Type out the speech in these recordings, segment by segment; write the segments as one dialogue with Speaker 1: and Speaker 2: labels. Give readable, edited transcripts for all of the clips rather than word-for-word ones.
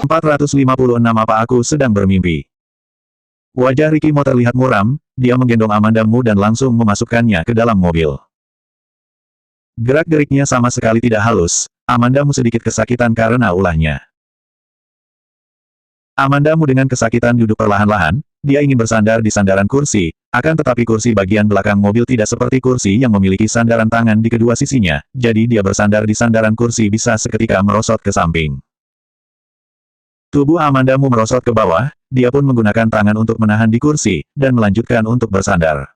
Speaker 1: 456 Apa aku sedang bermimpi? Wajah Ricky Mo terlihat muram, dia menggendong Amanda Mu dan langsung memasukkannya ke dalam mobil. Gerak-geriknya sama sekali tidak halus, Amanda Mu sedikit kesakitan karena ulahnya. Amanda Mu dengan kesakitan duduk perlahan-lahan, dia ingin bersandar di sandaran kursi, akan tetapi kursi bagian belakang mobil tidak seperti kursi yang memiliki sandaran tangan di kedua sisinya, jadi dia bersandar di sandaran kursi bisa seketika merosot ke samping. Tubuh Amanda Mu merosot ke bawah, dia pun menggunakan tangan untuk menahan di kursi, dan melanjutkan untuk bersandar.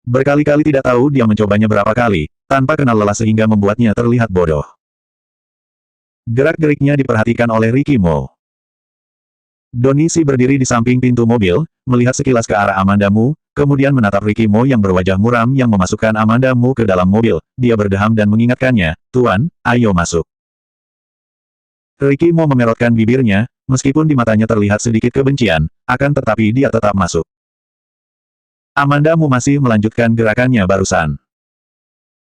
Speaker 1: Berkali-kali tidak tahu dia mencobanya berapa kali, tanpa kenal lelah sehingga membuatnya terlihat bodoh. Gerak-geriknya diperhatikan oleh Ricky Mo. Donisi berdiri di samping pintu mobil, melihat sekilas ke arah Amanda Mu, kemudian menatap Ricky Mo yang berwajah muram yang memasukkan Amanda Mu ke dalam mobil. Dia berdeham dan mengingatkannya, "Tuan, ayo masuk." Ricky Mo memerotkan bibirnya, meskipun di matanya terlihat sedikit kebencian, akan tetapi dia tetap masuk. Amanda Mu masih melanjutkan gerakannya barusan.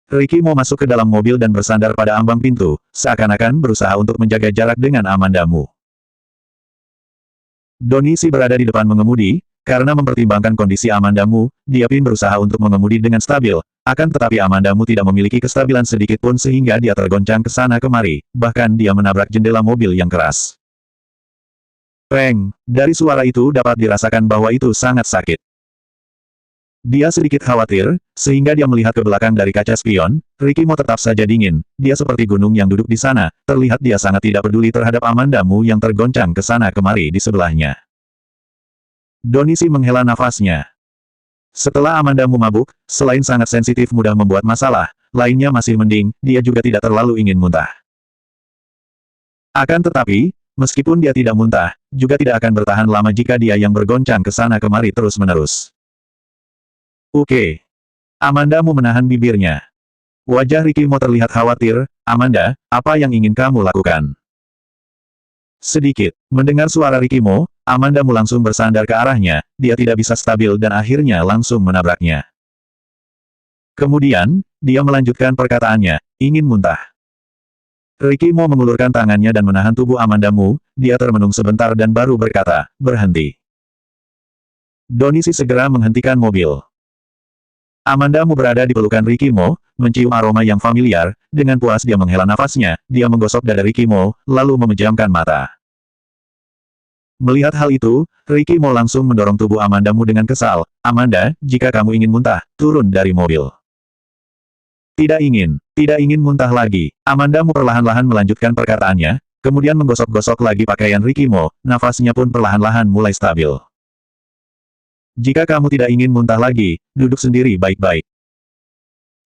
Speaker 1: Ricky Mo masuk ke dalam mobil dan bersandar pada ambang pintu, seakan-akan berusaha untuk menjaga jarak dengan Amanda Mu. Donisi berada di depan mengemudi, karena mempertimbangkan kondisi Amanda Mu, dia pun berusaha untuk mengemudi dengan stabil, akan tetapi Amanda Mu tidak memiliki kestabilan sedikit pun sehingga dia tergoncang ke sana kemari, bahkan dia menabrak jendela mobil yang keras. Peng! Dari suara itu dapat dirasakan bahwa itu sangat sakit. Dia sedikit khawatir, sehingga dia melihat ke belakang dari kaca spion. Ricky Mo tetap saja dingin, dia seperti gunung yang duduk di sana, terlihat dia sangat tidak peduli terhadap Amanda Mu yang tergoncang ke sana kemari di sebelahnya. Donisi menghela nafasnya. Setelah Amanda Mu mabuk, selain sangat sensitif mudah membuat masalah, lainnya masih mending, dia juga tidak terlalu ingin muntah. Akan tetapi, meskipun dia tidak muntah, juga tidak akan bertahan lama jika dia yang bergoncang ke sana kemari terus-menerus. Oke. Amanda Mu menahan bibirnya. Wajah Ricky Mo terlihat khawatir. Amanda, apa yang ingin kamu lakukan? Sedikit. Mendengar suara Ricky Mo, Amanda Mu langsung bersandar ke arahnya, dia tidak bisa stabil dan akhirnya langsung menabraknya. Kemudian, dia melanjutkan perkataannya, ingin muntah. Ricky Mo mengulurkan tangannya dan menahan tubuh Amanda Mu, dia termenung sebentar dan baru berkata, berhenti. Donisi segera menghentikan mobil. Amanda Mu berada di pelukan Ricky Mo, mencium aroma yang familiar, dengan puas dia menghela nafasnya, dia menggosok dada Ricky Mo, lalu memejamkan mata. Melihat hal itu, Ricky Mo langsung mendorong tubuh Amanda Mu dengan kesal, Amanda, jika kamu ingin muntah, turun dari mobil. Tidak ingin muntah lagi. Amanda Mu perlahan-lahan melanjutkan perkataannya, kemudian menggosok-gosok lagi pakaian Ricky Mo, nafasnya pun perlahan-lahan mulai stabil. Jika kamu tidak ingin muntah lagi, duduk sendiri baik-baik.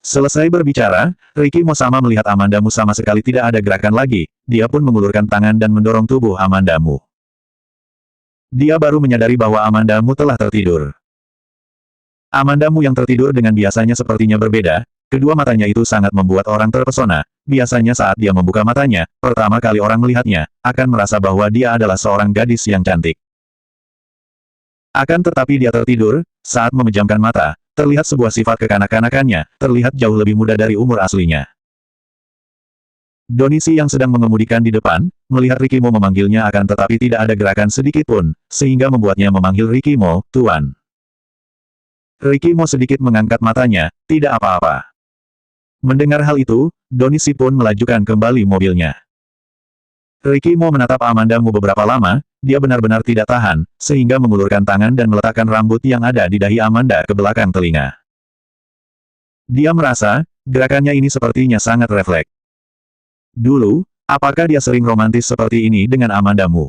Speaker 1: Selesai berbicara, Ricky Mo sama melihat Amanda Mu sama sekali tidak ada gerakan lagi, dia pun mengulurkan tangan dan mendorong tubuh Amanda Mu. Dia baru menyadari bahwa Amanda Mu telah tertidur. Amanda Mu yang tertidur dengan biasanya sepertinya berbeda, kedua matanya itu sangat membuat orang terpesona, biasanya saat dia membuka matanya, pertama kali orang melihatnya, akan merasa bahwa dia adalah seorang gadis yang cantik. Akan tetapi dia tertidur, saat memejamkan mata, terlihat sebuah sifat kekanak-kanakannya, terlihat jauh lebih muda dari umur aslinya. Donisi yang sedang mengemudikan di depan, melihat Ricky Mo memanggilnya akan tetapi tidak ada gerakan sedikit pun, sehingga membuatnya memanggil Ricky Mo, Tuan. Ricky Mo sedikit mengangkat matanya, tidak apa-apa. Mendengar hal itu, Donisi pun melajukan kembali mobilnya. Ricky Mo menatap Amanda Mu beberapa lama, dia benar-benar tidak tahan, sehingga mengulurkan tangan dan meletakkan rambut yang ada di dahi Amanda ke belakang telinga. Dia merasa, gerakannya ini sepertinya sangat refleks. Dulu, apakah dia sering romantis seperti ini dengan Amanda Mu?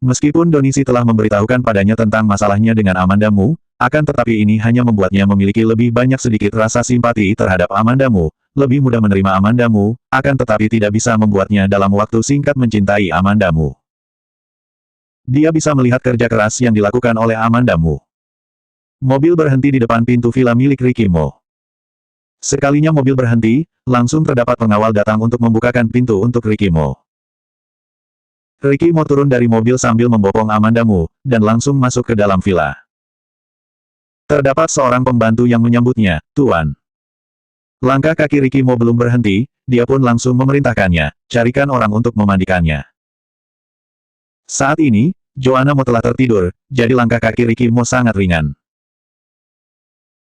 Speaker 1: Meskipun Donisi telah memberitahukan padanya tentang masalahnya dengan Amanda Mu, akan tetapi ini hanya membuatnya memiliki lebih banyak sedikit rasa simpati terhadap Amanda Mu, lebih mudah menerima Amanda Mu, akan tetapi tidak bisa membuatnya dalam waktu singkat mencintai Amanda Mu. Dia bisa melihat kerja keras yang dilakukan oleh Amanda Mu. Mobil berhenti di depan pintu villa milik Ricky Mo. Sekalinya mobil berhenti, langsung terdapat pengawal datang untuk membukakan pintu untuk Ricky Mo. Ricky Mo turun dari mobil sambil membopong Amanda Mu, dan langsung masuk ke dalam villa. Terdapat seorang pembantu yang menyambutnya, Tuan. Langkah kaki Ricky Mo belum berhenti, dia pun langsung memerintahkannya, carikan orang untuk memandikannya. Saat ini, Joanna Mo telah tertidur, jadi langkah kaki Ricky Mo sangat ringan.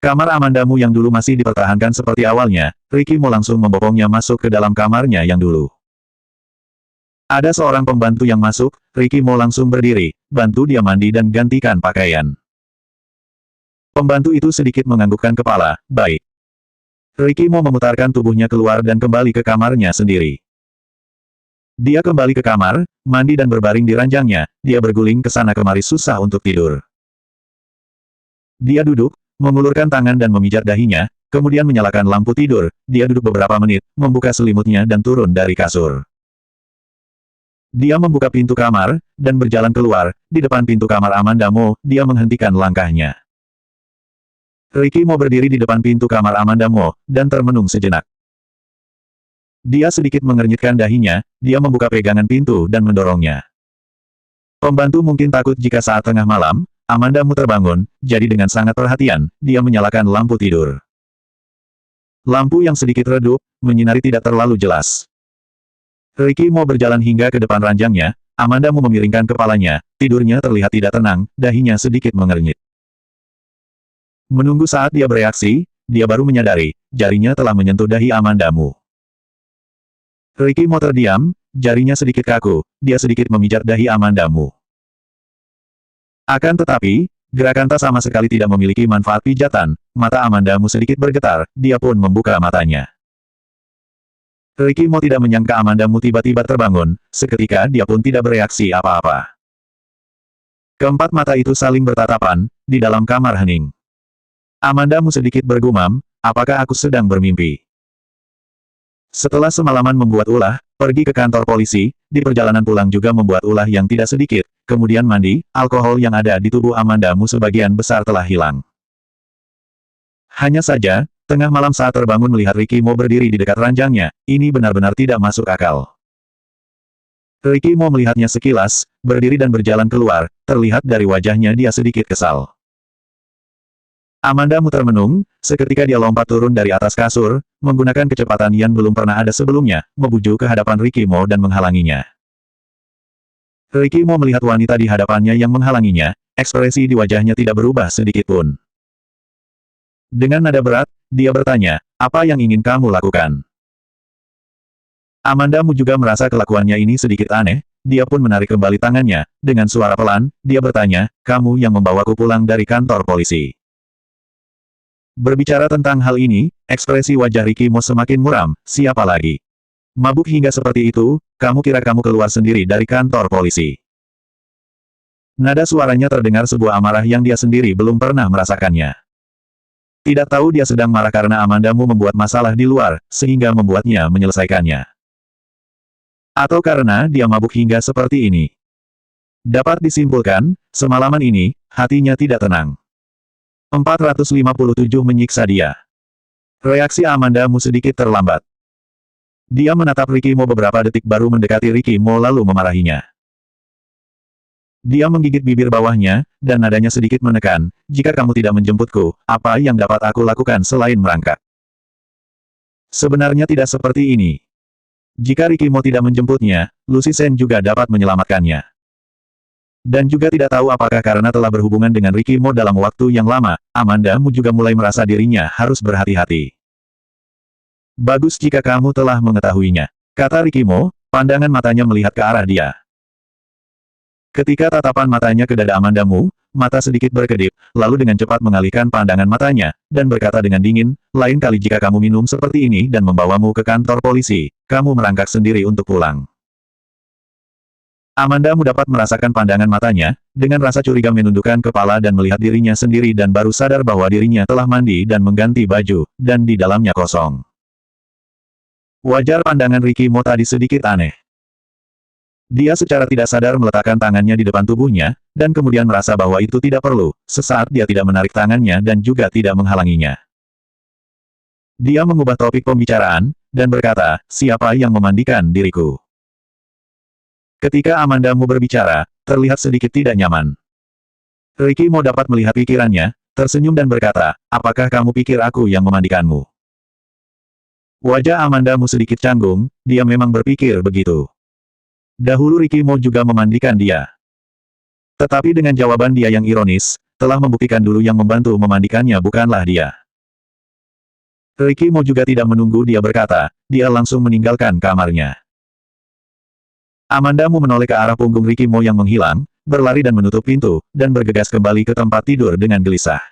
Speaker 1: Kamar Amandamu yang dulu masih dipertahankan seperti awalnya, Ricky Mo langsung membopongnya masuk ke dalam kamarnya yang dulu. Ada seorang pembantu yang masuk, Ricky Mo langsung berdiri, bantu dia mandi dan gantikan pakaian. Pembantu itu sedikit menganggukkan kepala, baik. Ricky Mo memutarkan tubuhnya keluar dan kembali ke kamarnya sendiri. Dia kembali ke kamar, mandi dan berbaring di ranjangnya, dia berguling ke sana kemari susah untuk tidur. Dia duduk, mengulurkan tangan dan memijat dahinya, kemudian menyalakan lampu tidur, dia duduk beberapa menit, membuka selimutnya dan turun dari kasur. Dia membuka pintu kamar, dan berjalan keluar, di depan pintu kamar Amanda Mo, dia menghentikan langkahnya. Ricky Mo berdiri di depan pintu kamar Amanda Mo, dan termenung sejenak. Dia sedikit mengernyitkan dahinya, dia membuka pegangan pintu dan mendorongnya. Pembantu mungkin takut jika saat tengah malam, Amanda Mo terbangun, jadi dengan sangat perhatian, dia menyalakan lampu tidur. Lampu yang sedikit redup, menyinari tidak terlalu jelas. Ricky Mo berjalan hingga ke depan ranjangnya, Amanda Mo memiringkan kepalanya, tidurnya terlihat tidak tenang, dahinya sedikit mengernyit. Menunggu saat dia bereaksi, dia baru menyadari, jarinya telah menyentuh dahi Amanda Mo. Ricky Mo terdiam, jarinya sedikit kaku, dia sedikit memijat dahi Amanda Mo. Akan tetapi, gerakan tak sama sekali tidak memiliki manfaat pijatan, mata Amanda Mo sedikit bergetar, dia pun membuka matanya. Ricky Mo tidak menyangka Amanda Mo tiba-tiba terbangun, seketika dia pun tidak bereaksi apa-apa. Keempat mata itu saling bertatapan, di dalam kamar hening. Amanda Mo sedikit bergumam, apakah aku sedang bermimpi? Setelah semalaman membuat ulah, pergi ke kantor polisi, di perjalanan pulang juga membuat ulah yang tidak sedikit, kemudian mandi, alkohol yang ada di tubuh Amanda Mo sebagian besar telah hilang. Hanya saja, tengah malam saat terbangun melihat Ricky Mo berdiri di dekat ranjangnya, ini benar-benar tidak masuk akal. Ricky Mo melihatnya sekilas, berdiri dan berjalan keluar, terlihat dari wajahnya dia sedikit kesal. Amanda Mo termenung, seketika dia lompat turun dari atas kasur, menggunakan kecepatan yang belum pernah ada sebelumnya, menuju ke hadapan Ricky Mo dan menghalanginya. Ricky Mo melihat wanita di hadapannya yang menghalanginya, ekspresi di wajahnya tidak berubah sedikit pun. Dengan nada berat, dia bertanya, apa yang ingin kamu lakukan? Amanda Mo juga merasa kelakuannya ini sedikit aneh, dia pun menarik kembali tangannya, dengan suara pelan, dia bertanya, kamu yang membawaku pulang dari kantor polisi. Berbicara tentang hal ini, ekspresi wajah Ricky Mo semakin muram, siapa lagi? Mabuk hingga seperti itu, kamu kira kamu keluar sendiri dari kantor polisi? Nada suaranya terdengar sebuah amarah yang dia sendiri belum pernah merasakannya. Tidak tahu dia sedang marah karena Amanda Mo membuat masalah di luar, sehingga membuatnya menyelesaikannya. Atau karena dia mabuk hingga seperti ini. Dapat disimpulkan, semalaman ini, hatinya tidak tenang. 457 menyiksa dia. Reaksi Amanda Mo sedikit terlambat. Dia menatap Ricky Mo beberapa detik baru mendekati Ricky Mo lalu memarahinya. Dia menggigit bibir bawahnya, dan nadanya sedikit menekan, jika kamu tidak menjemputku, apa yang dapat aku lakukan selain merangkak? Sebenarnya tidak seperti ini. Jika Ricky Mo tidak menjemputnya, Lucy Sen juga dapat menyelamatkannya. Dan juga tidak tahu apakah karena telah berhubungan dengan Ricky Mo dalam waktu yang lama, Amanda Mo juga mulai merasa dirinya harus berhati-hati. Bagus jika kamu telah mengetahuinya, kata Ricky Mo, pandangan matanya melihat ke arah dia. Ketika tatapan matanya ke dada Amanda Mo, mata sedikit berkedip, lalu dengan cepat mengalihkan pandangan matanya, dan berkata dengan dingin, lain kali jika kamu minum seperti ini dan membawamu ke kantor polisi, kamu merangkak sendiri untuk pulang. Amanda Mo dapat merasakan pandangan matanya, dengan rasa curiga menundukkan kepala dan melihat dirinya sendiri dan baru sadar bahwa dirinya telah mandi dan mengganti baju, dan di dalamnya kosong. Wajar pandangan Ricky Mo tadi sedikit aneh. Dia secara tidak sadar meletakkan tangannya di depan tubuhnya, dan kemudian merasa bahwa itu tidak perlu, sesaat dia tidak menarik tangannya dan juga tidak menghalanginya. Dia mengubah topik pembicaraan, dan berkata, siapa yang memandikan diriku? Ketika Amanda Mo berbicara, terlihat sedikit tidak nyaman. Ricky Mo dapat melihat pikirannya, tersenyum dan berkata, apakah kamu pikir aku yang memandikanmu? Wajah Amanda Mu sedikit canggung, dia memang berpikir begitu. Dahulu Ricky Mo juga memandikan dia. Tetapi dengan jawaban dia yang ironis, telah membuktikan dulu yang membantu memandikannya bukanlah dia. Ricky Mo juga tidak menunggu dia berkata, dia langsung meninggalkan kamarnya. Amanda Mu menoleh ke arah punggung Ricky Mo yang menghilang, berlari dan menutup pintu, dan bergegas kembali ke tempat tidur dengan gelisah.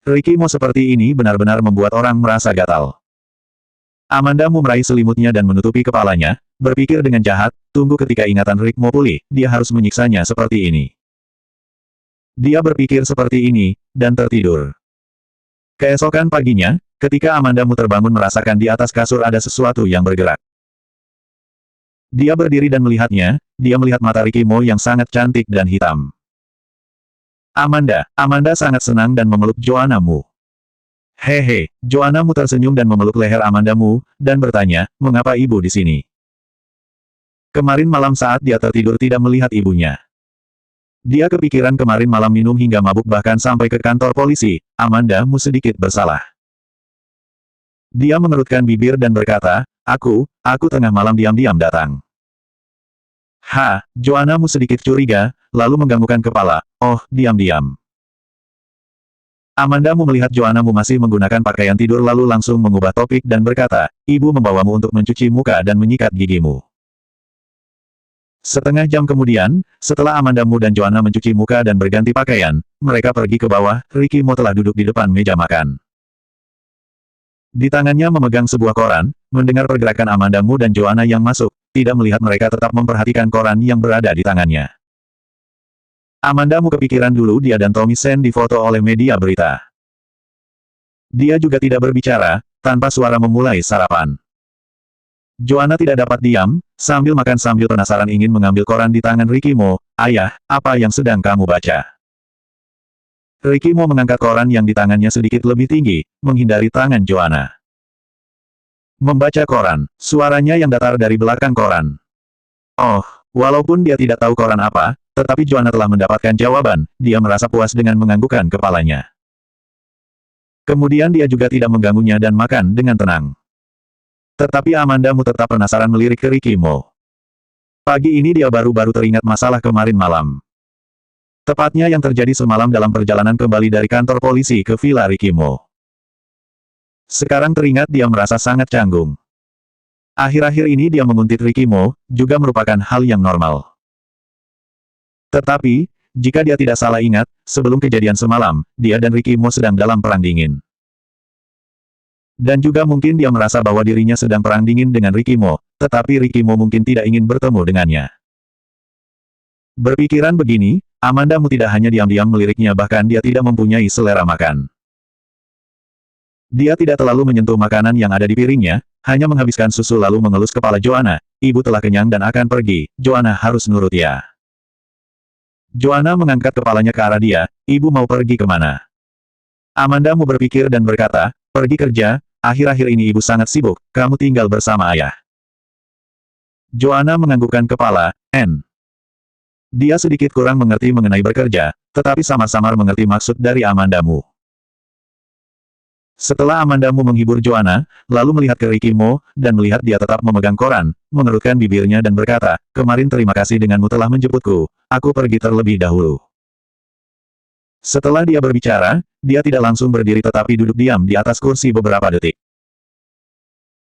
Speaker 1: Ricky Mo seperti ini benar-benar membuat orang merasa gatal. Amanda Mu meraih selimutnya dan menutupi kepalanya, berpikir dengan jahat, tunggu ketika ingatan Rick Mo pulih, dia harus menyiksanya seperti ini. Dia berpikir seperti ini, dan tertidur. Keesokan paginya, ketika Amanda Mu terbangun merasakan di atas kasur ada sesuatu yang bergerak. Dia berdiri dan melihatnya, dia melihat mata Ricky Mo yang sangat cantik dan hitam. Amanda sangat senang dan memeluk Joanna Mu. Hehe, Joanna Mu tersenyum dan memeluk leher Amanda Mu, dan bertanya, mengapa ibu di sini? Kemarin malam saat dia tertidur tidak melihat ibunya. Dia kepikiran kemarin malam minum hingga mabuk bahkan sampai ke kantor polisi, Amanda Mu sedikit bersalah. Dia mengerutkan bibir dan berkata, aku tengah malam diam-diam datang. Joanna Mu sedikit curiga, lalu mengganggukan kepala, oh, diam-diam. Amanda Mu melihat Joanna Mu masih menggunakan pakaian tidur lalu langsung mengubah topik dan berkata, ibu membawamu untuk mencuci muka dan menyikat gigimu. Setengah jam kemudian, setelah Amanda Mu dan Joanna mencuci muka dan berganti pakaian, mereka pergi ke bawah, Ricky Mo telah duduk di depan meja makan. Di tangannya memegang sebuah koran, mendengar pergerakan Amanda Mu dan Joanna yang masuk, tidak melihat mereka tetap memperhatikan koran yang berada di tangannya. Amanda Mu kepikiran dulu dia dan Tommy Sen difoto oleh media berita. Dia juga tidak berbicara, tanpa suara memulai sarapan. Joanna tidak dapat diam, sambil makan sambil penasaran ingin mengambil koran di tangan Ricky Mo. Ayah, apa yang sedang kamu baca? Ricky Mo mengangkat koran yang di tangannya sedikit lebih tinggi, menghindari tangan Joanna. Membaca koran, suaranya yang datar dari belakang koran. Oh, walaupun dia tidak tahu koran apa, tetapi Joanna telah mendapatkan jawaban, dia merasa puas dengan menganggukkan kepalanya. Kemudian dia juga tidak mengganggunya dan makan dengan tenang. Tetapi Amanda Mu tetap penasaran melirik ke Ricky Mo. Pagi ini dia baru-baru teringat masalah kemarin malam. Tepatnya yang terjadi semalam dalam perjalanan kembali dari kantor polisi ke Villa Ricky Mo. Sekarang teringat dia merasa sangat canggung. Akhir-akhir ini dia menguntit Ricky Mo, juga merupakan hal yang normal. Tetapi, jika dia tidak salah ingat, sebelum kejadian semalam, dia dan Ricky Mo sedang dalam perang dingin. Dan juga mungkin dia merasa bahwa dirinya sedang perang dingin dengan Ricky Mo, tetapi Ricky Mo mungkin tidak ingin bertemu dengannya. Berpikiran begini, Amanda Mu tidak hanya diam-diam meliriknya bahkan dia tidak mempunyai selera makan. Dia tidak terlalu menyentuh makanan yang ada di piringnya, hanya menghabiskan susu lalu mengelus kepala Joanna, ibu telah kenyang dan akan pergi, Joanna harus nurut ya. Joanna mengangkat kepalanya ke arah dia, ibu mau pergi kemana? Amanda Mu berpikir dan berkata, pergi kerja, akhir-akhir ini ibu sangat sibuk, kamu tinggal bersama ayah. Joanna menganggukkan kepala, Dia sedikit kurang mengerti mengenai bekerja, tetapi sama-samar mengerti maksud dari Amanda Mu. Setelah Amanda Mu menghibur Joanna, lalu melihat ke Ricky Mo, dan melihat dia tetap memegang koran, mengerutkan bibirnya dan berkata, kemarin terima kasih denganmu telah menjemputku, aku pergi terlebih dahulu. Setelah dia berbicara, dia tidak langsung berdiri tetapi duduk diam di atas kursi beberapa detik.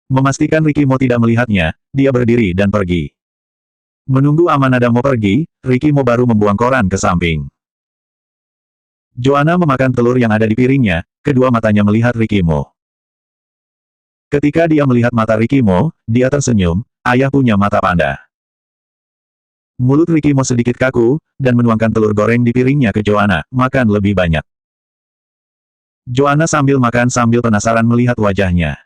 Speaker 1: Memastikan Ricky Mo tidak melihatnya, dia berdiri dan pergi. Menunggu Amanda Mo pergi, Ricky Mo baru membuang koran ke samping. Joanna memakan telur yang ada di piringnya, kedua matanya melihat Ricky Mo. Ketika dia melihat mata Ricky Mo, dia tersenyum, ayah punya mata panda. Mulut Ricky Mo sedikit kaku, dan menuangkan telur goreng di piringnya ke Joanna, makan lebih banyak. Joanna sambil makan sambil penasaran melihat wajahnya.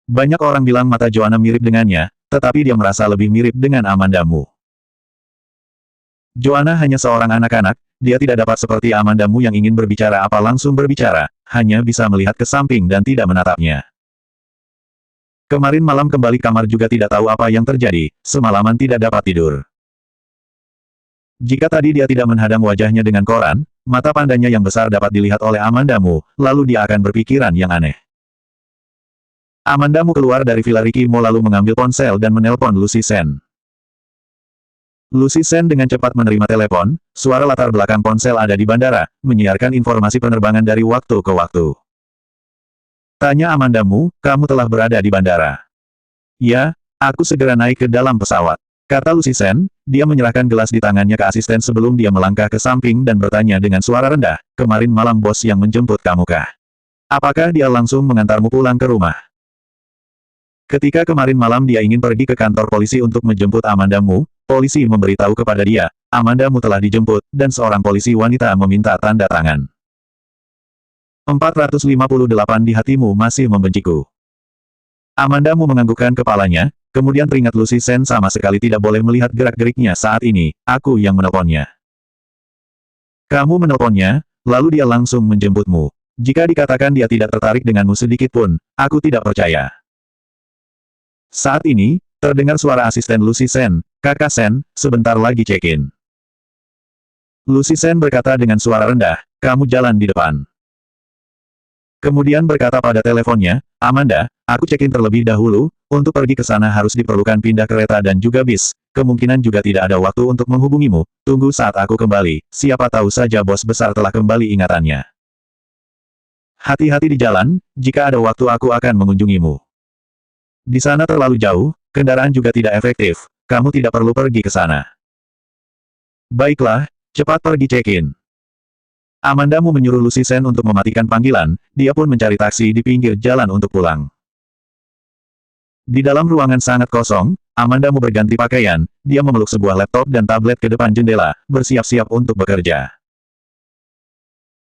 Speaker 1: Banyak orang bilang mata Joanna mirip dengannya, tetapi dia merasa lebih mirip dengan Amanda Mu. Joanna hanya seorang anak-anak, dia tidak dapat seperti Amanda Mu yang ingin berbicara apa langsung berbicara, hanya bisa melihat ke samping dan tidak menatapnya. Kemarin malam kembali kamar juga tidak tahu apa yang terjadi, semalaman tidak dapat tidur. Jika tadi dia tidak menghadang wajahnya dengan koran, mata pandanya yang besar dapat dilihat oleh Amanda Mu, lalu dia akan berpikiran yang aneh. Amandamu keluar dari villa Ricky Mo lalu mengambil ponsel dan menelpon Lucy Sen. Lucy Sen dengan cepat menerima telepon, suara latar belakang ponsel ada di bandara, menyiarkan informasi penerbangan dari waktu ke waktu. Tanya Amandamu, kamu telah berada di bandara. Ya, aku segera naik ke dalam pesawat. Kata Lucy Sen, dia menyerahkan gelas di tangannya ke asisten sebelum dia melangkah ke samping dan bertanya dengan suara rendah, kemarin malam bos yang menjemput kamu kah? Apakah dia langsung mengantarmu pulang ke rumah? Ketika kemarin malam dia ingin pergi ke kantor polisi untuk menjemput Amandamu, polisi memberitahu kepada dia, Amandamu telah dijemput, dan seorang polisi wanita meminta tanda tangan. 458 di hatimu masih membenciku. Amandamu menganggukkan kepalanya, kemudian teringat Lucy Sen sama sekali tidak boleh melihat gerak-geriknya saat ini, aku yang menelponnya. Kamu menelponnya, lalu dia langsung menjemputmu. Jika dikatakan dia tidak tertarik denganmu sedikit pun, aku tidak percaya. Saat ini, terdengar suara asisten Lucy Sen, Kakak Sen, sebentar lagi check-in. Lucy Sen berkata dengan suara rendah, kamu jalan di depan. Kemudian berkata pada teleponnya, Amanda, aku check-in terlebih dahulu, untuk pergi ke sana harus diperlukan pindah kereta dan juga bis, kemungkinan juga tidak ada waktu untuk menghubungimu, tunggu saat aku kembali, siapa tahu saja bos besar telah kembali ingatannya. Hati-hati di jalan, jika ada waktu aku akan mengunjungimu. Di sana terlalu jauh, kendaraan juga tidak efektif, kamu tidak perlu pergi ke sana. Baiklah, cepat pergi check-in. Amandamu menyuruh Lucy Sen untuk mematikan panggilan, dia pun mencari taksi di pinggir jalan untuk pulang. Di dalam ruangan sangat kosong, Amandamu berganti pakaian, dia memeluk sebuah laptop dan tablet ke depan jendela, bersiap-siap untuk bekerja.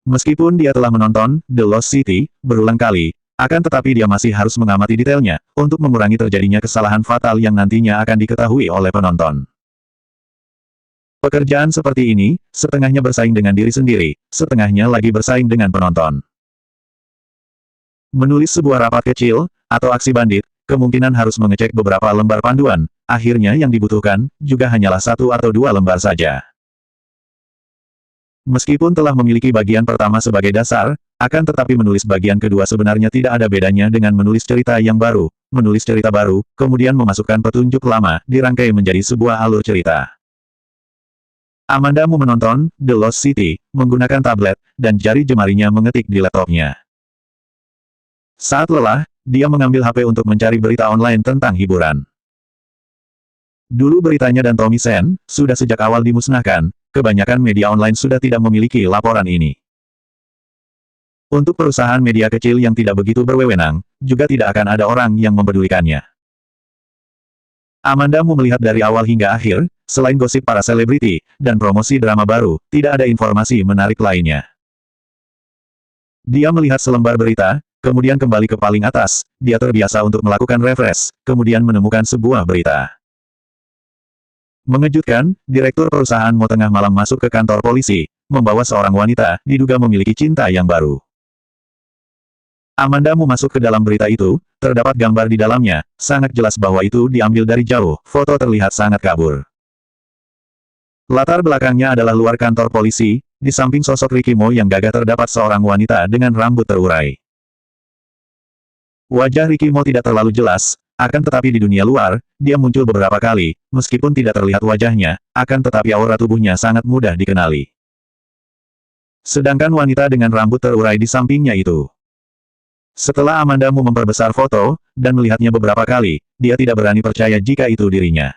Speaker 1: Meskipun dia telah menonton The Lost City berulang kali, akan tetapi dia masih harus mengamati detailnya, untuk mengurangi terjadinya kesalahan fatal yang nantinya akan diketahui oleh penonton. Pekerjaan seperti ini, setengahnya bersaing dengan diri sendiri, setengahnya lagi bersaing dengan penonton. Menulis sebuah rapat kecil, atau aksi bandit, kemungkinan harus mengecek beberapa lembar panduan, akhirnya yang dibutuhkan, juga hanyalah 1 atau 2 lembar saja. Meskipun telah memiliki bagian pertama sebagai dasar, akan tetapi menulis bagian kedua sebenarnya tidak ada bedanya dengan menulis cerita yang baru, menulis cerita baru, kemudian memasukkan petunjuk lama, dirangkai menjadi sebuah alur cerita. Amandamu menonton The Lost City, menggunakan tablet, dan jari jemarinya mengetik di laptopnya. Saat lelah, dia mengambil HP untuk mencari berita online tentang hiburan. Dulu beritanya dan Tommy Sen, sudah sejak awal dimusnahkan, kebanyakan media online sudah tidak memiliki laporan ini. Untuk perusahaan media kecil yang tidak begitu berwewenang, juga tidak akan ada orang yang mempedulikannya. Amandamu melihat dari awal hingga akhir, selain gosip para selebriti, dan promosi drama baru, tidak ada informasi menarik lainnya. Dia melihat selembar berita, kemudian kembali ke paling atas, dia terbiasa untuk melakukan refresh, kemudian menemukan sebuah berita. Mengejutkan, direktur perusahaan Mo tengah malam masuk ke kantor polisi, membawa seorang wanita, diduga memiliki cinta yang baru. Amandamu masuk ke dalam berita itu, terdapat gambar di dalamnya, sangat jelas bahwa itu diambil dari jauh, foto terlihat sangat kabur. Latar belakangnya adalah luar kantor polisi, di samping sosok Ricky Mo yang gagah terdapat seorang wanita dengan rambut terurai. Wajah Ricky Mo tidak terlalu jelas, akan tetapi di dunia luar, dia muncul beberapa kali, meskipun tidak terlihat wajahnya, akan tetapi aura tubuhnya sangat mudah dikenali. Sedangkan wanita dengan rambut terurai di sampingnya itu. Setelah Amandamu memperbesar foto, dan melihatnya beberapa kali, dia tidak berani percaya jika itu dirinya.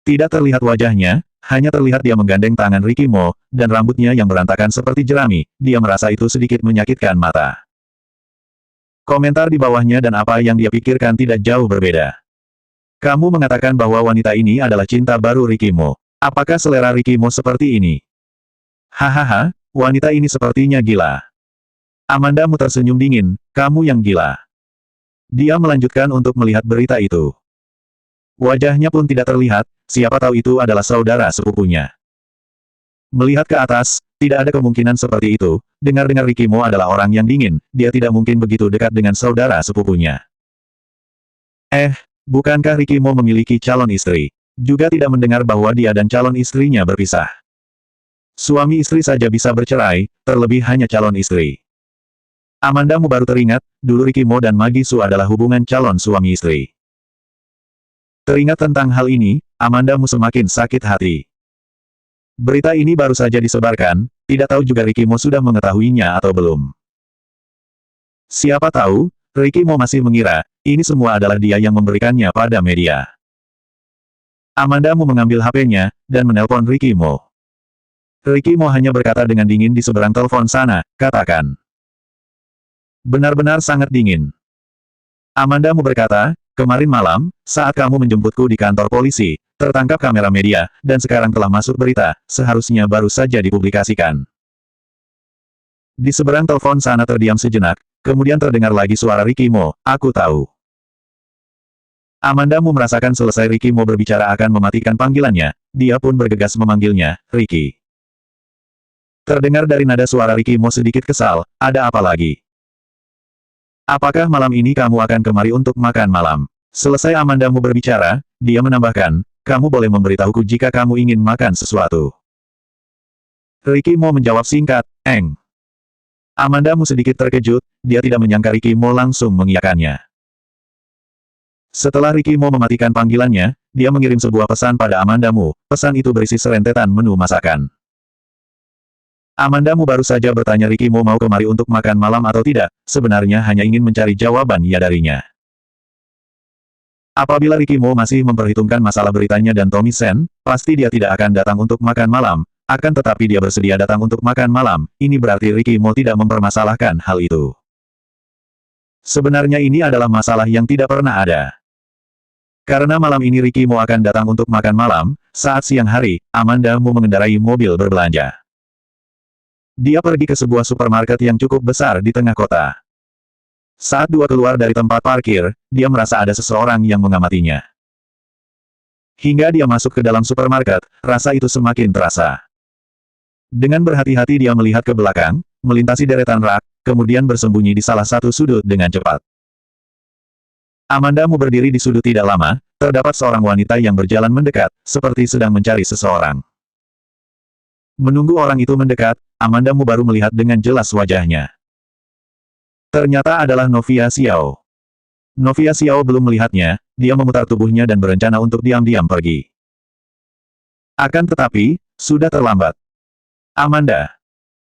Speaker 1: Tidak terlihat wajahnya, hanya terlihat dia menggandeng tangan Ricky Mo, dan rambutnya yang berantakan seperti jerami, dia merasa itu sedikit menyakitkan mata. Komentar di bawahnya dan apa yang dia pikirkan tidak jauh berbeda. Kamu mengatakan bahwa wanita ini adalah cinta baru Ricky Mo. Apakah selera Ricky Mo seperti ini? Hahaha, wanita ini sepertinya gila. Amandamu tersenyum dingin, kamu yang gila. Dia melanjutkan untuk melihat berita itu. Wajahnya pun tidak terlihat, siapa tahu itu adalah saudara sepupunya. Melihat ke atas, tidak ada kemungkinan seperti itu, dengar-dengar Ricky Mo adalah orang yang dingin, dia tidak mungkin begitu dekat dengan saudara sepupunya. Bukankah Ricky Mo memiliki calon istri? Juga tidak mendengar bahwa dia dan calon istrinya berpisah. Suami istri saja bisa bercerai, terlebih hanya calon istri. Amanda Mu baru teringat, dulu Ricky Mo dan Magi Su adalah hubungan calon suami istri. Teringat tentang hal ini, Amanda Mu semakin sakit hati. Berita ini baru saja disebarkan, tidak tahu juga Ricky Mo sudah mengetahuinya atau belum. Siapa tahu, Ricky Mo masih mengira, ini semua adalah dia yang memberikannya pada media. Amanda Mu mengambil HP-nya, dan menelpon Ricky Mo. Ricky Mo hanya berkata dengan dingin di seberang telepon sana, katakan. Benar-benar sangat dingin. Amanda Mu berkata, kemarin malam, saat kamu menjemputku di kantor polisi, tertangkap kamera media, dan sekarang telah masuk berita, seharusnya baru saja dipublikasikan. Di seberang telepon sana terdiam sejenak, kemudian terdengar lagi suara Ricky Mo, aku tahu. Amanda Mu merasakan selesai Ricky Mo berbicara akan mematikan panggilannya, dia pun bergegas memanggilnya, Ricky. Terdengar dari nada suara Ricky Mo sedikit kesal, ada apa lagi? Apakah malam ini kamu akan kemari untuk makan malam? Selesai Amanda Mu berbicara, dia menambahkan, kamu boleh memberitahuku jika kamu ingin makan sesuatu. Ricky Mo menjawab singkat, Eng. Amanda Mu sedikit terkejut, dia tidak menyangka Ricky Mo langsung mengiyakannya. Setelah Ricky Mo mematikan panggilannya, dia mengirim sebuah pesan pada Amanda Mu, pesan itu berisi serentetan menu masakan. Amanda Mu baru saja bertanya Ricky Mo mau kemari untuk makan malam atau tidak, sebenarnya hanya ingin mencari jawaban ya darinya. Apabila Ricky Mo masih memperhitungkan masalah beritanya dan Tommy Sen, pasti dia tidak akan datang untuk makan malam, akan tetapi dia bersedia datang untuk makan malam, ini berarti Ricky Mo tidak mempermasalahkan hal itu. Sebenarnya ini adalah masalah yang tidak pernah ada. Karena malam ini Ricky Mo akan datang untuk makan malam, saat siang hari, Amanda Mu mengendarai mobil berbelanja. Dia pergi ke sebuah supermarket yang cukup besar di tengah kota. Saat dua keluar dari tempat parkir, dia merasa ada seseorang yang mengamatinya. Hingga dia masuk ke dalam supermarket, rasa itu semakin terasa. Dengan berhati-hati dia melihat ke belakang, melintasi deretan rak, kemudian bersembunyi di salah satu sudut dengan cepat. Amanda Mu berdiri di sudut tidak lama, terdapat seorang wanita yang berjalan mendekat, seperti sedang mencari seseorang. Menunggu orang itu mendekat, Amanda Mu baru melihat dengan jelas wajahnya. Ternyata adalah Novia Xiao. Novia Xiao belum melihatnya, dia memutar tubuhnya dan berencana untuk diam-diam pergi. Akan tetapi, sudah terlambat. Amanda.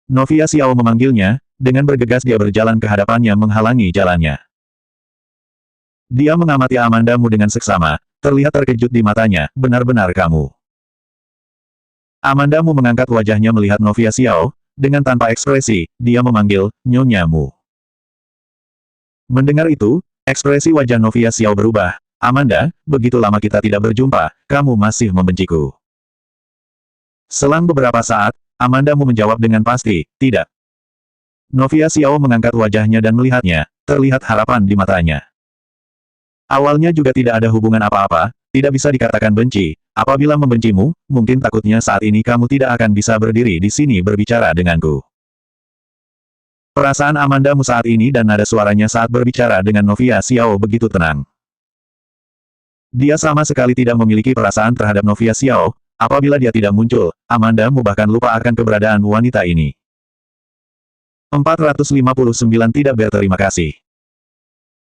Speaker 1: Novia Xiao memanggilnya, dengan bergegas dia berjalan ke hadapannya menghalangi jalannya. Dia mengamati Amanda Mu dengan seksama, terlihat terkejut di matanya, benar-benar kamu. Amanda Mu mengangkat wajahnya melihat Novia Xiao, dengan tanpa ekspresi, dia memanggil, Nyonya Mu. Mendengar itu, ekspresi wajah Novia Xiao berubah, Amanda, begitu lama kita tidak berjumpa, kamu masih membenciku. Selang beberapa saat, Amanda Mu menjawab dengan pasti, tidak. Novia Xiao mengangkat wajahnya dan melihatnya, terlihat harapan di matanya. Awalnya juga tidak ada hubungan apa-apa, tidak bisa dikatakan benci. Apabila membencimu, mungkin takutnya saat ini kamu tidak akan bisa berdiri di sini berbicara denganku. Perasaan Amanda Mu saat ini dan nada suaranya saat berbicara dengan Novia Xiao begitu tenang. Dia sama sekali tidak memiliki perasaan terhadap Novia Xiao, apabila dia tidak muncul, Amanda Mu bahkan lupa akan keberadaan wanita ini. 459 tidak berterima kasih.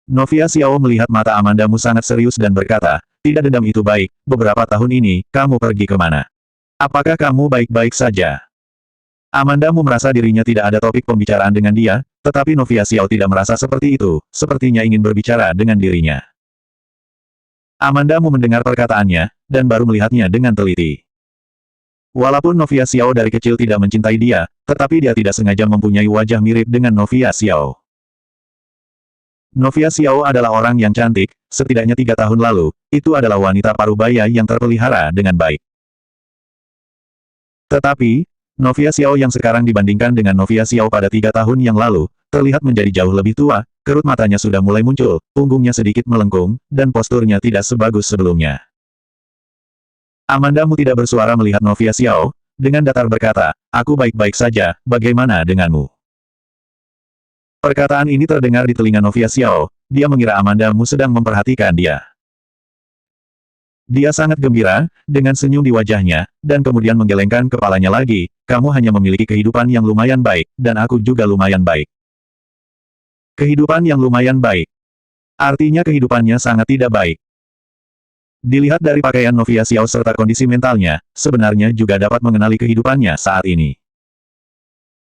Speaker 1: Novia Xiao melihat mata Amanda Mu sangat serius dan berkata, tidak dendam itu baik, beberapa tahun ini, kamu pergi kemana? Apakah kamu baik-baik saja? Amanda Mu merasa dirinya tidak ada topik pembicaraan dengan dia, tetapi Novia Xiao tidak merasa seperti itu, sepertinya ingin berbicara dengan dirinya. Amanda Mu mendengar perkataannya, dan baru melihatnya dengan teliti. Walaupun Novia Xiao dari kecil tidak mencintai dia, tetapi dia tidak sengaja mempunyai wajah mirip dengan Novia Xiao. Novia Xiao adalah orang yang cantik, setidaknya 3 tahun lalu, itu adalah wanita parubaya yang terpelihara dengan baik. Tetapi, Novia Xiao yang sekarang dibandingkan dengan Novia Xiao pada 3 tahun yang lalu, terlihat menjadi jauh lebih tua, kerut matanya sudah mulai muncul, punggungnya sedikit melengkung, dan posturnya tidak sebagus sebelumnya. Amanda Mu tidak bersuara melihat Novia Xiao, dengan datar berkata, aku baik-baik saja, bagaimana denganmu? Perkataan ini terdengar di telinga Novia Xiao, dia mengira Amanda Mu sedang memperhatikan dia. Dia sangat gembira, dengan senyum di wajahnya, dan kemudian menggelengkan kepalanya lagi, kamu hanya memiliki kehidupan yang lumayan baik, dan aku juga lumayan baik. Kehidupan yang lumayan baik. Artinya kehidupannya sangat tidak baik. Dilihat dari pakaian Novia Xiao serta kondisi mentalnya, sebenarnya juga dapat mengenali kehidupannya saat ini.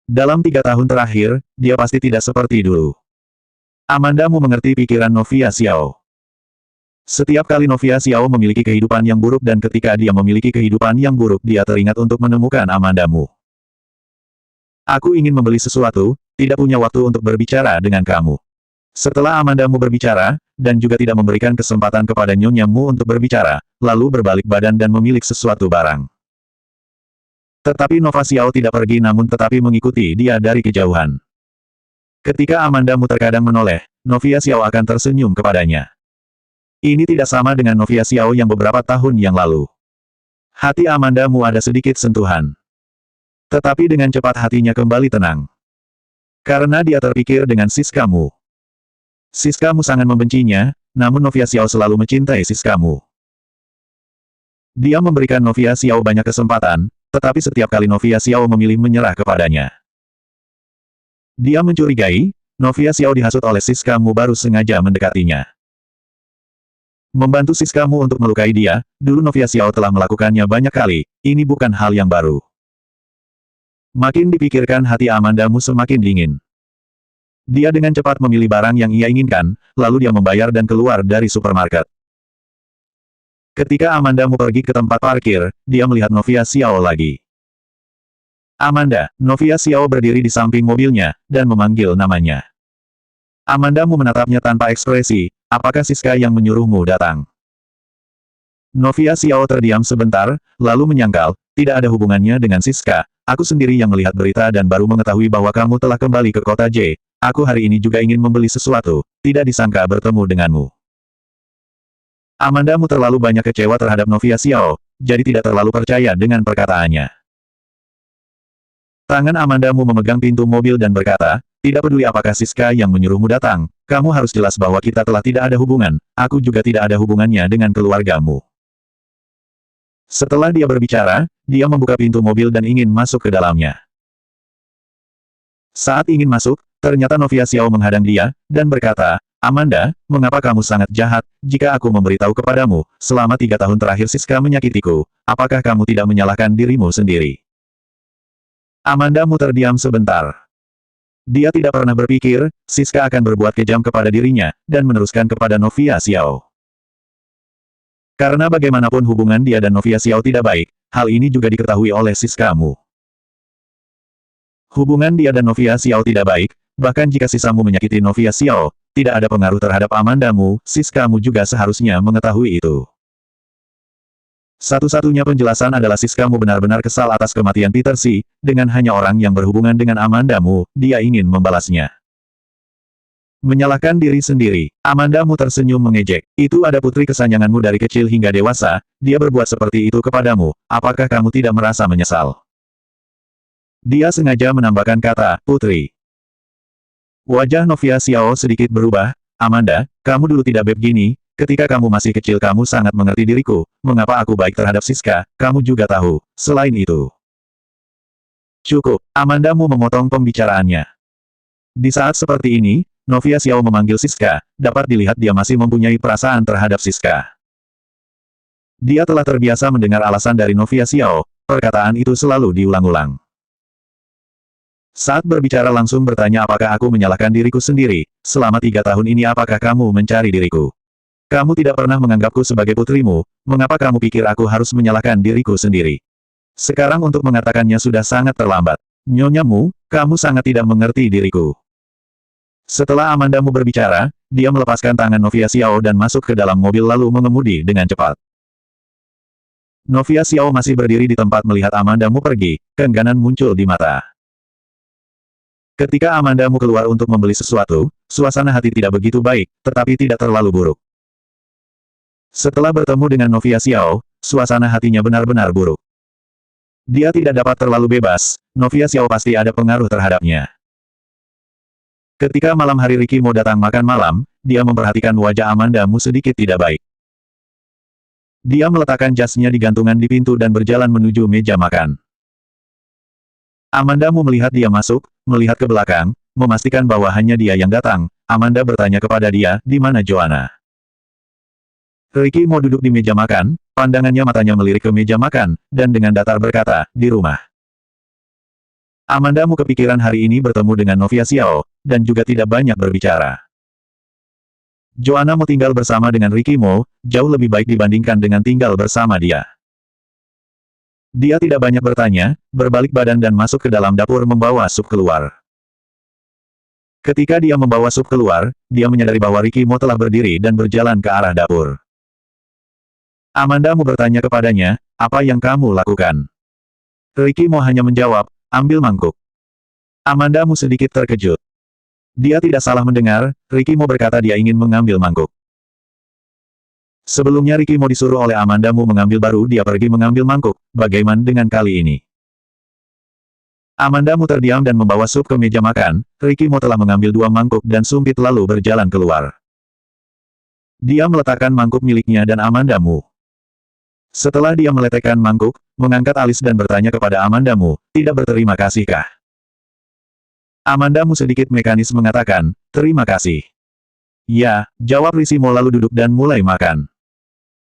Speaker 1: Dalam 3 tahun terakhir, dia pasti tidak seperti dulu. Amandamu mengerti pikiran Novia Xiao. Setiap kali Novia Xiao memiliki kehidupan yang buruk dan ketika dia memiliki kehidupan yang buruk dia teringat untuk menemukan Amandamu. Aku ingin membeli sesuatu, tidak punya waktu untuk berbicara dengan kamu. Setelah Amandamu berbicara, dan juga tidak memberikan kesempatan kepada Nyonyamu untuk berbicara, lalu berbalik badan dan memilik sesuatu barang. Tetapi Nova Xiao tidak pergi namun tetapi mengikuti dia dari kejauhan. Ketika Amandamu terkadang menoleh, Novia Xiao akan tersenyum kepadanya. Ini tidak sama dengan Novia Xiao yang beberapa tahun yang lalu. Hati Amandamu ada sedikit sentuhan. Tetapi dengan cepat hatinya kembali tenang. Karena dia terpikir dengan Siskamu. Siskamu sangat membencinya, namun Novia Xiao selalu mencintai Siskamu. Dia memberikan Novia Xiao banyak kesempatan, tetapi setiap kali Novia Xiao memilih menyerah kepadanya. Dia mencurigai, Novia Xiao dihasut oleh Siskamu baru sengaja mendekatinya. Membantu Siskamu untuk melukai dia, dulu Novia Xiao telah melakukannya banyak kali, ini bukan hal yang baru. Makin dipikirkan hati Amandamu semakin dingin. Dia dengan cepat memilih barang yang ia inginkan, lalu dia membayar dan keluar dari supermarket. Ketika Amandamu pergi ke tempat parkir, dia melihat Novia Xiao lagi. Amanda, Novia Xiao berdiri di samping mobilnya, dan memanggil namanya. Amandamu menatapnya tanpa ekspresi, apakah Siska yang menyuruhmu datang? Novia Xiao terdiam sebentar, lalu menyangkal, tidak ada hubungannya dengan Siska, aku sendiri yang melihat berita dan baru mengetahui bahwa kamu telah kembali ke kota J. Aku hari ini juga ingin membeli sesuatu, tidak disangka bertemu denganmu. Amandamu terlalu banyak kecewa terhadap Novia Xiao, jadi tidak terlalu percaya dengan perkataannya. Tangan Amandamu memegang pintu mobil dan berkata, tidak peduli apakah Siska yang menyuruhmu datang, kamu harus jelas bahwa kita telah tidak ada hubungan, aku juga tidak ada hubungannya dengan keluargamu. Setelah dia berbicara, dia membuka pintu mobil dan ingin masuk ke dalamnya. Saat ingin masuk, ternyata Novia Xiao menghadang dia, dan berkata, Amanda, mengapa kamu sangat jahat, jika aku memberitahu kepadamu, selama 3 tahun terakhir Siska menyakitiku, apakah kamu tidak menyalahkan dirimu sendiri? Amandamu terdiam sebentar. Dia tidak pernah berpikir, Siska akan berbuat kejam kepada dirinya, dan meneruskan kepada Novia Xiao. Karena bagaimanapun hubungan dia dan Novia Xiao tidak baik, hal ini juga diketahui oleh Siskamu. Hubungan dia dan Novia Xiao tidak baik, bahkan jika Siskamu menyakiti Novia Xiao, tidak ada pengaruh terhadap Amandamu, Siskamu juga seharusnya mengetahui itu. Satu-satunya penjelasan adalah Siskamu benar-benar kesal atas kematian Peter Xi, dengan hanya orang yang berhubungan dengan Amandamu, dia ingin membalasnya. Menyalahkan diri sendiri, Amandamu tersenyum mengejek, itu ada putri kesayanganmu dari kecil hingga dewasa, dia berbuat seperti itu kepadamu, apakah kamu tidak merasa menyesal? Dia sengaja menambahkan kata, putri. Wajah Novia Xiao sedikit berubah, Amanda, kamu dulu tidak begini, ketika kamu masih kecil kamu sangat mengerti diriku, mengapa aku baik terhadap Siska, kamu juga tahu, selain itu. Cukup, Amandamu memotong pembicaraannya. Di saat seperti ini, Novia Xiao memanggil Siska, dapat dilihat dia masih mempunyai perasaan terhadap Siska. Dia telah terbiasa mendengar alasan dari Novia Xiao, perkataan itu selalu diulang-ulang. Saat berbicara langsung bertanya apakah aku menyalahkan diriku sendiri, selama 3 tahun ini apakah kamu mencari diriku? Kamu tidak pernah menganggapku sebagai putrimu, mengapa kamu pikir aku harus menyalahkan diriku sendiri? Sekarang untuk mengatakannya sudah sangat terlambat. Nyonyamu, kamu sangat tidak mengerti diriku. Setelah Amandamu berbicara, dia melepaskan tangan Novia Xiao dan masuk ke dalam mobil lalu mengemudi dengan cepat. Novia Xiao masih berdiri di tempat melihat Amandamu pergi, keengganan muncul di mata. Ketika Amandamu keluar untuk membeli sesuatu, suasana hati tidak begitu baik, tetapi tidak terlalu buruk. Setelah bertemu dengan Novia Xiao, suasana hatinya benar-benar buruk. Dia tidak dapat terlalu bebas, Novia Xiao pasti ada pengaruh terhadapnya. Ketika malam hari Ricky mau datang makan malam, dia memperhatikan wajah Amandamu sedikit tidak baik. Dia meletakkan jasnya di gantungan di pintu dan berjalan menuju meja makan. Amandamu melihat dia masuk, melihat ke belakang, memastikan bahwa hanya dia yang datang, Amanda bertanya kepada dia, di mana Joanna? Ricky Mo duduk di meja makan, pandangannya matanya melirik ke meja makan, dan dengan datar berkata, di rumah. Amanda Mu kepikiran hari ini bertemu dengan Novia Xiao, dan juga tidak banyak berbicara. Joanna mau tinggal bersama dengan Ricky Mo, jauh lebih baik dibandingkan dengan tinggal bersama dia. Dia tidak banyak bertanya, berbalik badan dan masuk ke dalam dapur membawa sup keluar. Ketika dia membawa sup keluar, dia menyadari bahwa Ricky Mo telah berdiri dan berjalan ke arah dapur. Amanda Mu bertanya kepadanya, apa yang kamu lakukan? Ricky Mo hanya menjawab, ambil mangkuk. Amanda Mu sedikit terkejut. Dia tidak salah mendengar, Ricky Mo berkata dia ingin mengambil mangkuk. Sebelumnya Ricky Mo disuruh oleh Amanda Mu mengambil baru dia pergi mengambil mangkuk, bagaimana dengan kali ini? Amanda Mu terdiam dan membawa sup ke meja makan, Ricky Mo telah mengambil 2 mangkuk dan sumpit lalu berjalan keluar. Dia meletakkan mangkuk miliknya dan Amanda Mu. Setelah dia meletakkan mangkuk, mengangkat alis dan bertanya kepada Amanda Mu, tidak berterima kasih kah? Amanda Mu sedikit mekanis mengatakan, terima kasih. Ya, jawab Ricky Mo lalu duduk dan mulai makan.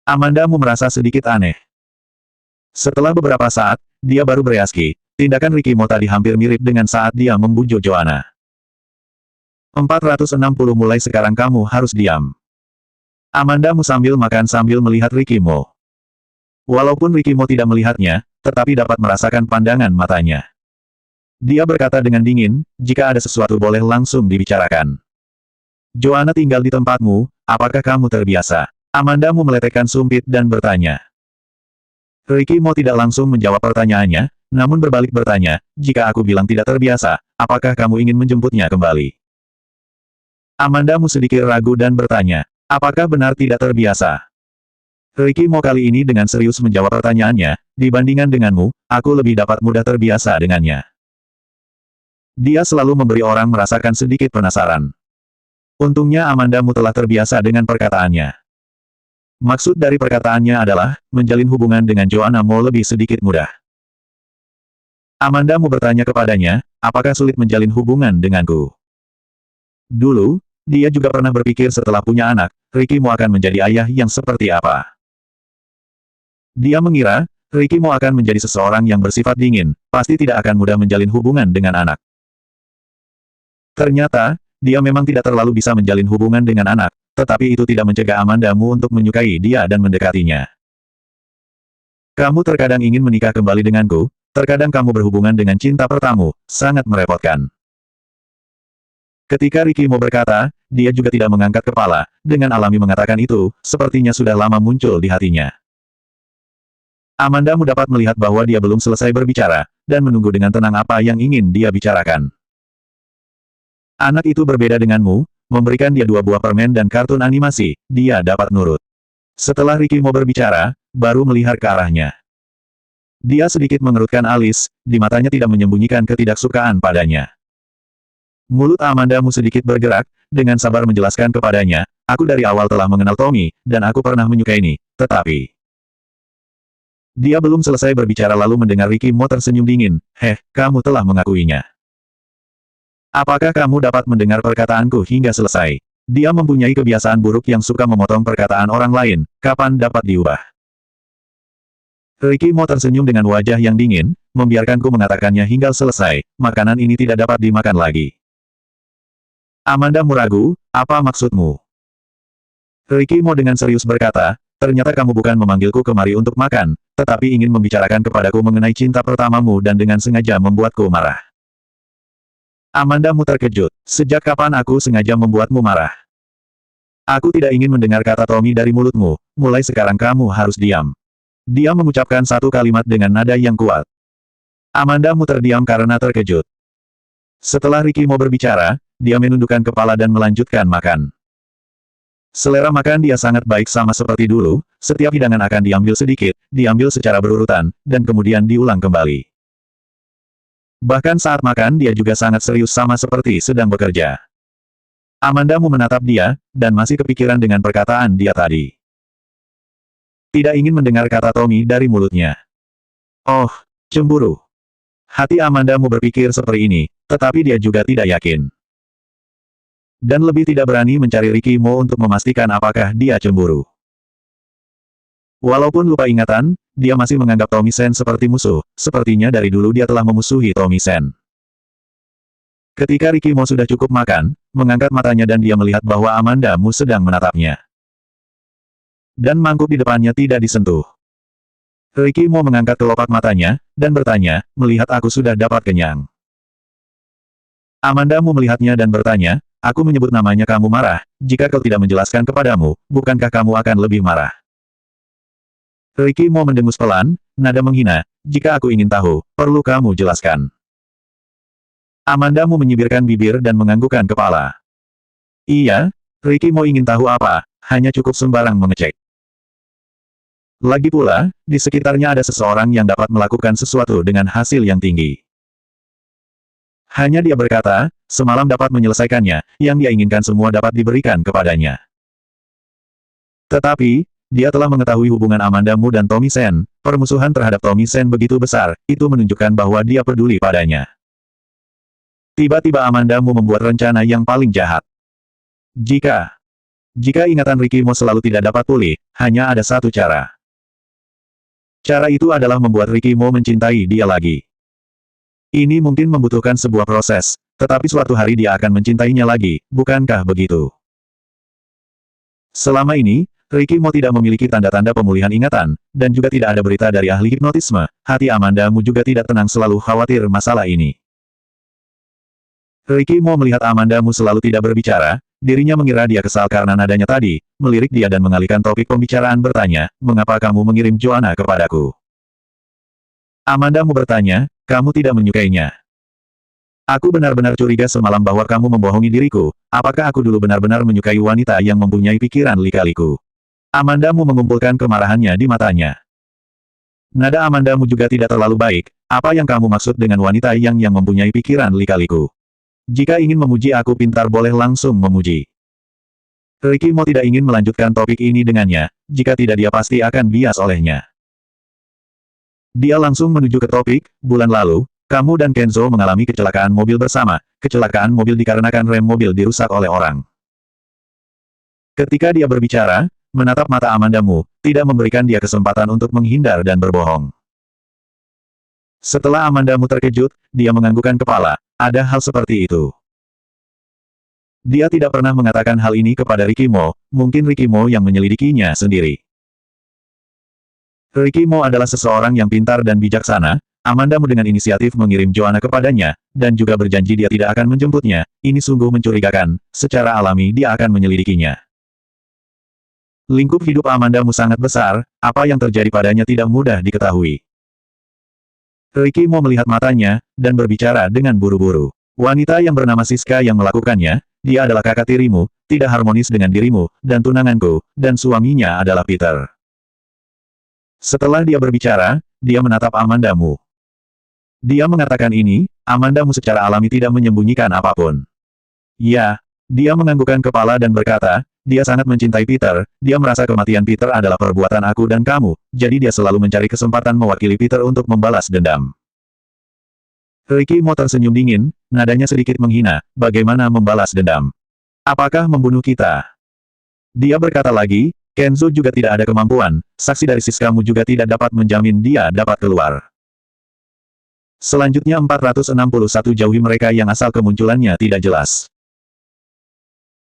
Speaker 1: Amanda Mu merasa sedikit aneh. Setelah beberapa saat, dia baru bereaksi, tindakan Ricky Mo tadi hampir mirip dengan saat dia membujuk Joanna. 460 mulai sekarang kamu harus diam. Amanda Mu sambil makan sambil melihat Ricky Mo. Walaupun Ricky Mo tidak melihatnya, tetapi dapat merasakan pandangan matanya. Dia berkata dengan dingin, jika ada sesuatu boleh langsung dibicarakan. Joanna tinggal di tempatmu, apakah kamu terbiasa? Amanda Mu meletakkan sumpit dan bertanya. Ricky Mo tidak langsung menjawab pertanyaannya, namun berbalik bertanya, jika aku bilang tidak terbiasa, apakah kamu ingin menjemputnya kembali? Amanda Mu sedikit ragu dan bertanya, apakah benar tidak terbiasa? Ricky Mo kali ini dengan serius menjawab pertanyaannya, dibandingkan denganmu, aku lebih dapat mudah terbiasa dengannya. Dia selalu memberi orang merasakan sedikit penasaran. Untungnya Amanda Mu telah terbiasa dengan perkataannya. Maksud dari perkataannya adalah, menjalin hubungan dengan Joanna Mo lebih sedikit mudah. Amanda Mu bertanya kepadanya, apakah sulit menjalin hubungan denganku? Dulu, dia juga pernah berpikir setelah punya anak, Ricky Mo akan menjadi ayah yang seperti apa. Dia mengira, Ricky Mo akan menjadi seseorang yang bersifat dingin, pasti tidak akan mudah menjalin hubungan dengan anak. Ternyata, dia memang tidak terlalu bisa menjalin hubungan dengan anak, tetapi itu tidak mencegah Amanda Mu untuk menyukai dia dan mendekatinya. Kamu terkadang ingin menikah kembali denganku, terkadang kamu berhubungan dengan cinta pertamamu, sangat merepotkan. Ketika Ricky Mo berkata, dia juga tidak mengangkat kepala, dengan alami mengatakan itu, sepertinya sudah lama muncul di hatinya. Amanda Mu dapat melihat bahwa dia belum selesai berbicara, dan menunggu dengan tenang apa yang ingin dia bicarakan. Anak itu berbeda denganmu, memberikan dia 2 buah permen dan kartun animasi, dia dapat nurut. Setelah Ricky Mo berbicara, baru melihat ke arahnya. Dia sedikit mengerutkan alis, di matanya tidak menyembunyikan ketidaksukaan padanya. Mulut Amanda Mu sedikit bergerak, dengan sabar menjelaskan kepadanya, aku dari awal telah mengenal Tommy, dan aku pernah menyukai ini, tetapi... Dia belum selesai berbicara lalu mendengar Ricky Mo tersenyum dingin, kamu telah mengakuinya. Apakah kamu dapat mendengar perkataanku hingga selesai? Dia mempunyai kebiasaan buruk yang suka memotong perkataan orang lain, kapan dapat diubah? Ricky Mo tersenyum dengan wajah yang dingin, membiarkanku mengatakannya hingga selesai, makanan ini tidak dapat dimakan lagi. Amanda Mu ragu, apa maksudmu? Ricky Mo dengan serius berkata, ternyata kamu bukan memanggilku kemari untuk makan, tetapi ingin membicarakan kepadaku mengenai cinta pertamamu dan dengan sengaja membuatku marah. Amanda Mu terkejut, sejak kapan aku sengaja membuatmu marah? Aku tidak ingin mendengar kata Tommy dari mulutmu, mulai sekarang kamu harus diam. Dia mengucapkan satu kalimat dengan nada yang kuat. Amanda Mu terdiam karena terkejut. Setelah Ricky Mo berbicara, dia menundukkan kepala dan melanjutkan makan. Selera makan dia sangat baik sama seperti dulu, setiap hidangan akan diambil sedikit, diambil secara berurutan, dan kemudian diulang kembali. Bahkan saat makan dia juga sangat serius sama seperti sedang bekerja. Amanda Mu menatap dia, dan masih kepikiran dengan perkataan dia tadi. Tidak ingin mendengar kata Tommy dari mulutnya. Oh, cemburu. Hati Amanda Mu berpikir seperti ini, tetapi dia juga tidak yakin. Dan lebih tidak berani mencari Ricky Mo untuk memastikan apakah dia cemburu. Walaupun lupa ingatan, dia masih menganggap Tommy Sen seperti musuh, sepertinya dari dulu dia telah memusuhi Tommy Sen. Ketika Ricky Mo sudah cukup makan, mengangkat matanya dan dia melihat bahwa Amanda Mu sedang menatapnya. Dan mangkuk di depannya tidak disentuh. Ricky Mo mengangkat kelopak matanya, dan bertanya, melihat aku sudah dapat kenyang. Amanda Mu melihatnya dan bertanya, aku menyebut namanya kamu marah, jika kau tidak menjelaskan kepadamu, bukankah kamu akan lebih marah? Ricky Mo mendengus pelan, nada menghina, jika aku ingin tahu, perlu kamu jelaskan. Amanda Mu menyibirkan bibir dan menganggukkan kepala. Iya, Ricky Mo ingin tahu apa, hanya cukup sembarang mengecek. Lagi pula, di sekitarnya ada seseorang yang dapat melakukan sesuatu dengan hasil yang tinggi. Hanya dia berkata, semalam dapat menyelesaikannya, yang dia inginkan semua dapat diberikan kepadanya. Tetapi, dia telah mengetahui hubungan Amanda Mu dan Tommy Sen, permusuhan terhadap Tommy Sen begitu besar, itu menunjukkan bahwa dia peduli padanya. Tiba-tiba Amanda Mu membuat rencana yang paling jahat. Jika ingatan Ricky Mo selalu tidak dapat pulih, hanya ada satu cara. Cara itu adalah membuat Ricky Mo mencintai dia lagi. Ini mungkin membutuhkan sebuah proses, tetapi suatu hari dia akan mencintainya lagi, bukankah begitu? Selama ini, Ricky Mo tidak memiliki tanda-tanda pemulihan ingatan, dan juga tidak ada berita dari ahli hipnotisme, hati Amanda Mu juga tidak tenang selalu khawatir masalah ini. Ricky Mo melihat Amanda Mu selalu tidak berbicara, dirinya mengira dia kesal karena nadanya tadi, melirik dia dan mengalihkan topik pembicaraan bertanya, mengapa kamu mengirim Joanna kepadaku? Amanda Mu bertanya, kamu tidak menyukainya. Aku benar-benar curiga semalam bahwa kamu membohongi diriku, apakah aku dulu benar-benar menyukai wanita yang mempunyai pikiran lika-liku? Amanda Mu mengumpulkan kemarahannya di matanya. Nada Amanda Mu juga tidak terlalu baik, apa yang kamu maksud dengan wanita yang mempunyai pikiran lika-liku? Jika ingin memuji aku pintar boleh langsung memuji. Ricky Mo tidak ingin melanjutkan topik ini dengannya, jika tidak dia pasti akan bias olehnya. Dia langsung menuju ke topik, bulan lalu, kamu dan Kenzo mengalami kecelakaan mobil bersama, kecelakaan mobil dikarenakan rem mobil dirusak oleh orang. Ketika dia berbicara, menatap mata Amanda Mu, tidak memberikan dia kesempatan untuk menghindar dan berbohong. Setelah Amanda Mu terkejut, dia menganggukkan kepala, ada hal seperti itu. Dia tidak pernah mengatakan hal ini kepada Ricky Mo, mungkin Ricky Mo yang menyelidikinya sendiri. Ricky Mo adalah seseorang yang pintar dan bijaksana, Amanda Mu dengan inisiatif mengirim Joanna kepadanya, dan juga berjanji dia tidak akan menjemputnya, ini sungguh mencurigakan, secara alami dia akan menyelidikinya. Lingkup hidup Amanda Mu sangat besar, apa yang terjadi padanya tidak mudah diketahui. Ricky Mo melihat matanya, dan berbicara dengan buru-buru. Wanita yang bernama Siska yang melakukannya, dia adalah kakak tirimu, tidak harmonis dengan dirimu, dan tunanganku, dan suaminya adalah Peter. Setelah dia berbicara, dia menatap Amanda Mu. Dia mengatakan ini, Amanda Mu secara alami tidak menyembunyikan apapun. Ya, dia menganggukkan kepala dan berkata, dia sangat mencintai Peter, dia merasa kematian Peter adalah perbuatan aku dan kamu, jadi dia selalu mencari kesempatan mewakili Peter untuk membalas dendam. Ricky Mo tersenyum dingin, nadanya sedikit menghina, bagaimana membalas dendam? Apakah membunuh kita? Dia berkata lagi, Kenzo juga tidak ada kemampuan, saksi dari Siskamu juga tidak dapat menjamin dia dapat keluar. Selanjutnya 461 jauhi mereka yang asal kemunculannya tidak jelas.